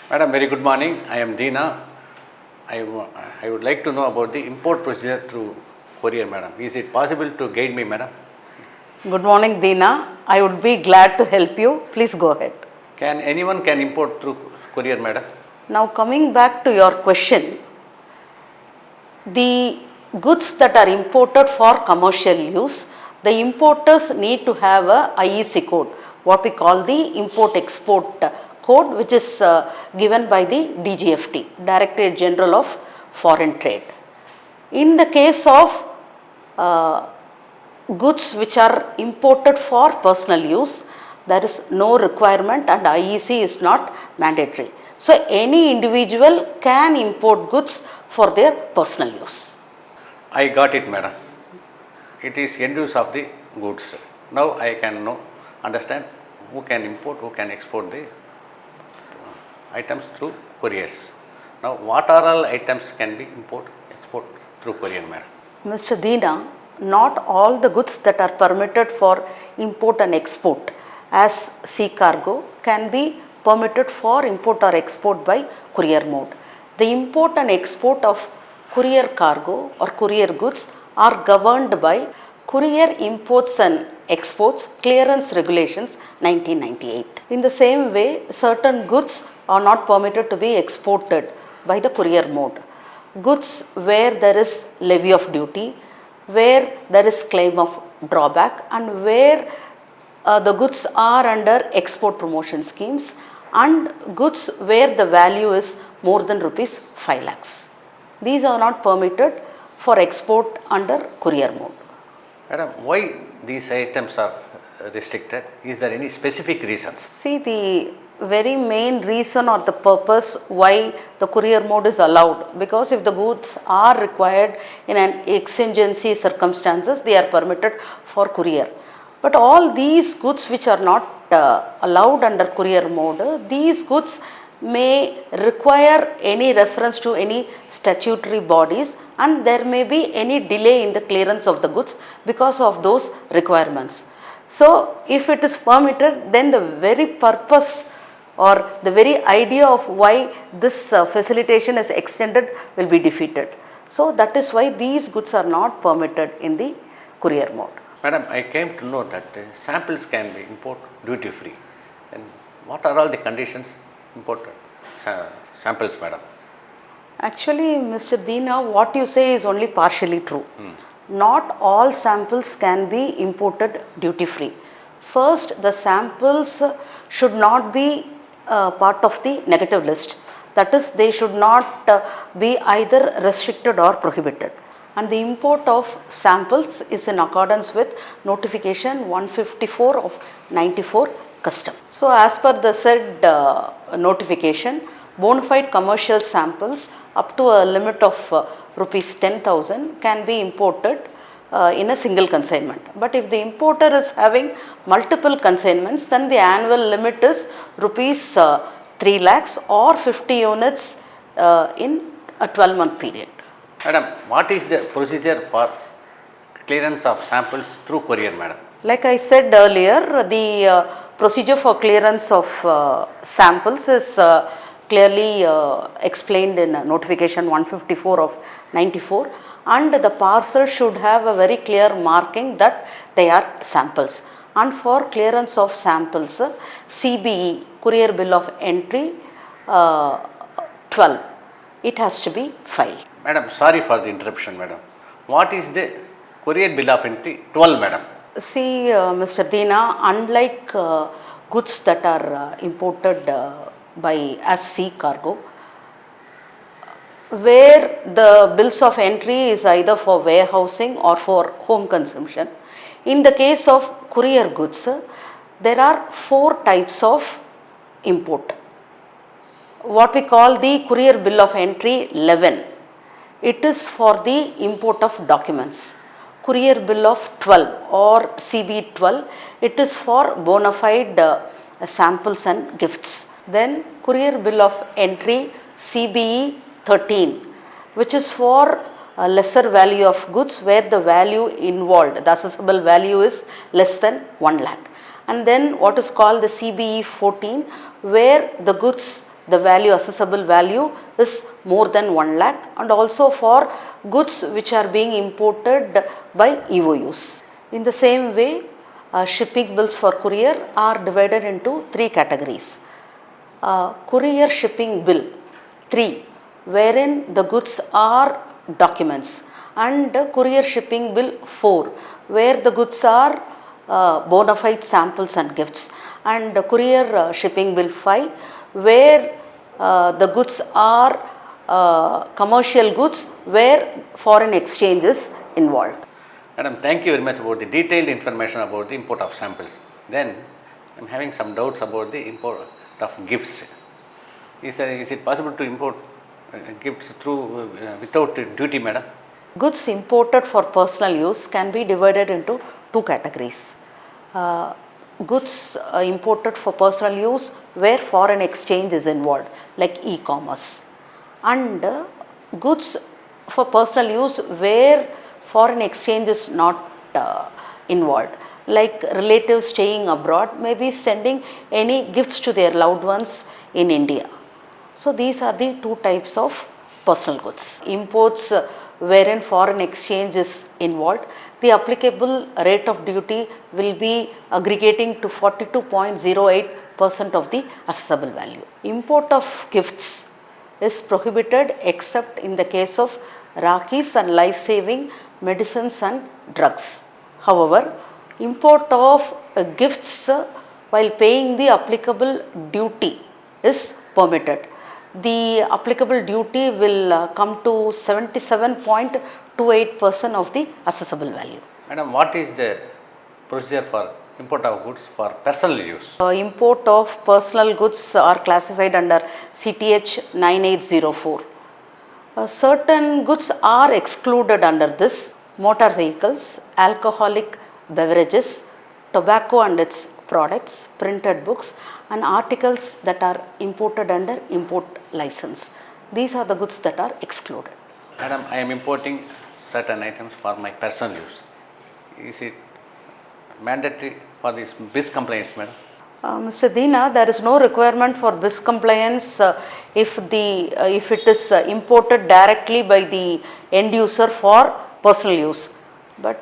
Madam, very good morning. I am Deena. I would like to know about the import procedure through courier, madam. Is it possible to guide me, madam? Good morning, Deena. I would be glad to help you. Please go ahead. Can anyone import through courier, madam? Now coming back to your question, the goods that are imported for commercial use, the importers need to have a IEC code, what we call the import-export code, which is given by the DGFT, Directorate General of Foreign Trade. In the case of goods which are imported for personal use, there is no requirement and IEC is not mandatory. So, any individual can import goods for their personal use. I got it, madam. It is end use of the goods. Now I can understand who can import, who can export the items through couriers. Now, what are all items can be export through courier, madam? Mr. Deena, not all the goods that are permitted for import and export as sea cargo can be permitted for import or export by courier mode. The import and export of courier cargo or courier goods are governed by Courier Imports and Exports Clearance Regulations 1998. In the same way, certain goods are not permitted to be exported by the courier mode. Goods where there is levy of duty, where there is claim of drawback, and where the goods are under export promotion schemes, and goods where the value is more than rupees 5 lakhs. These are not permitted for export under courier mode. Madam, why these items are restricted? Is there any specific reasons? See, the very main reason or the purpose why the courier mode is allowed, because if the goods are required in an exigency circumstances, they are permitted for courier. But all these goods which are not allowed under courier mode, these goods may require any reference to any statutory bodies, and there may be any delay in the clearance of the goods because of those requirements. So, if it is permitted, then the very purpose or the very idea of why this facilitation is extended will be defeated. So, that is why these goods are not permitted in the courier mode. Madam, I came to know that samples can be imported duty free. And what are all the conditions imported samples, madam? Actually, Mr. Deena, what you say is only partially true. Not all samples can be imported duty free. First, the samples should not be part of the negative list. That is, they should not be either restricted or prohibited. And the import of samples is in accordance with notification 154 of 94 custom. So, as per the said notification, bona fide commercial samples up to a limit of rupees 10,000 can be imported in a single consignment. But if the importer is having multiple consignments, then the annual limit is rupees 3 lakhs or 50 units in a 12-month period. Madam, what is the procedure for clearance of samples through courier, madam? Like I said earlier, the procedure for clearance of samples is clearly explained in notification 154 of 94, and the parcel should have a very clear marking that they are samples. And for clearance of samples, CBE, Courier Bill of Entry 12, it has to be filed. Madam, sorry for the interruption, madam. What is the Courier Bill of Entry 12, madam? See, Mr. Deena, unlike goods that are imported as sea cargo, where the bills of entry is either for warehousing or for home consumption, in the case of courier goods, there are 4 types of import. What we call the Courier Bill of Entry 11, it is for the import of documents. Courier Bill of 12 or CB 12, it is for bona fide samples and gifts. Then Courier Bill of Entry CBE 13, which is for a lesser value of goods where the value involved, the accessible value is less than 1 lakh. And then what is called the CBE 14, where the goods the value, accessible value is more than 1 lakh, and also for goods which are being imported by EOUs. In the same way, shipping bills for courier are divided into 3 categories. Courier shipping bill 3, wherein the goods are documents, and courier shipping bill 4, where the goods are bona fide samples and gifts, and courier shipping bill 5, where the goods are commercial goods where foreign exchange is involved. Madam, thank you very much about the detailed information about the import of samples. Then I am having some doubts about the import of gifts. Is it possible to import gifts through without duty, madam? Goods imported for personal use can be divided into 2 categories. Goods imported for personal use where foreign exchange is involved, like e-commerce, and goods for personal use where foreign exchange is not involved, like relatives staying abroad may be sending any gifts to their loved ones in India. So these are the 2 types of personal goods. Imports wherein foreign exchange is involved, the applicable rate of duty will be aggregating to 42.08% of the assessable value. Import of gifts is prohibited except in the case of Rakis and life-saving medicines and drugs. However, import of gifts while paying the applicable duty is permitted. The applicable duty will come to 77.28% of the assessable value. Madam, what is the procedure for import of goods for personal use? Import of personal goods are classified under CTH 9804. Certain goods are excluded under this: motor vehicles, alcoholic beverages, tobacco and its products, printed books, and articles that are imported under import license. These are the goods that are excluded. Madam, I am importing certain items for my personal use. Is it mandatory for this BIS compliance, madam? Mr. Deena, there is no requirement for BIS compliance if it is imported directly by the end user for personal use. But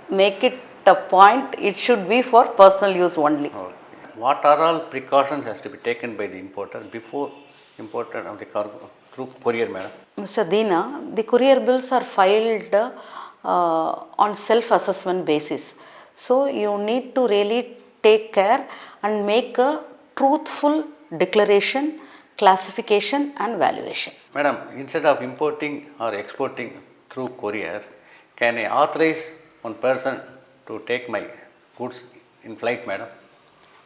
make it a point, it should be for personal use only. Okay. What are all precautions has to be taken by the importer before imported of the cargo through courier, madam? Mr. Deena, the courier bills are filed on self-assessment basis. So you need to really take care and make a truthful declaration, classification and valuation. Madam, instead of importing or exporting through courier, can I authorize one person to take my goods in flight, madam?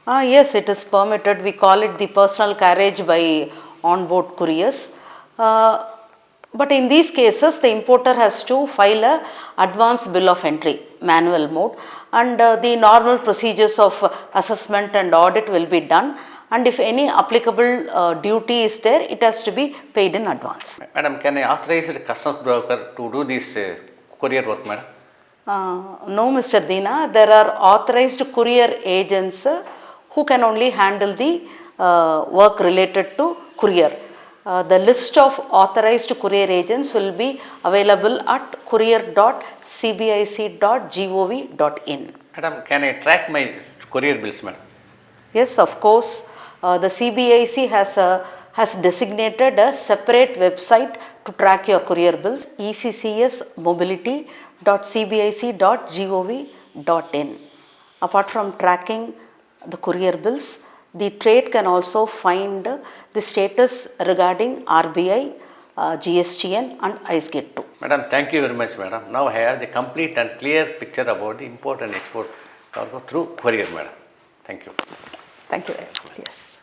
Yes, it is permitted. We call it the personal carriage by onboard couriers. But in these cases, the importer has to file a advance bill of entry, manual mode, and the normal procedures of assessment and audit will be done. And if any applicable duty is there, it has to be paid in advance. Madam, can I authorize the customs broker to do this courier work, madam? No, Mr. Deena, there are authorized courier agents who can only handle the work related to courier. The list of authorized courier agents will be available at courier.cbic.gov.in. Madam, can I track my courier bills, madam? Yes, of course. The CBIC has designated a separate website to track your courier bills: eccsmobility.cbic.gov.in. Apart from tracking the courier bills, the trade can also find the status regarding RBI, GSTN and IceGate 2. Madam, thank you very much, madam. Now I have the complete and clear picture about the import and export cargo through courier, madam. Thank you. Thank you very much. Yes.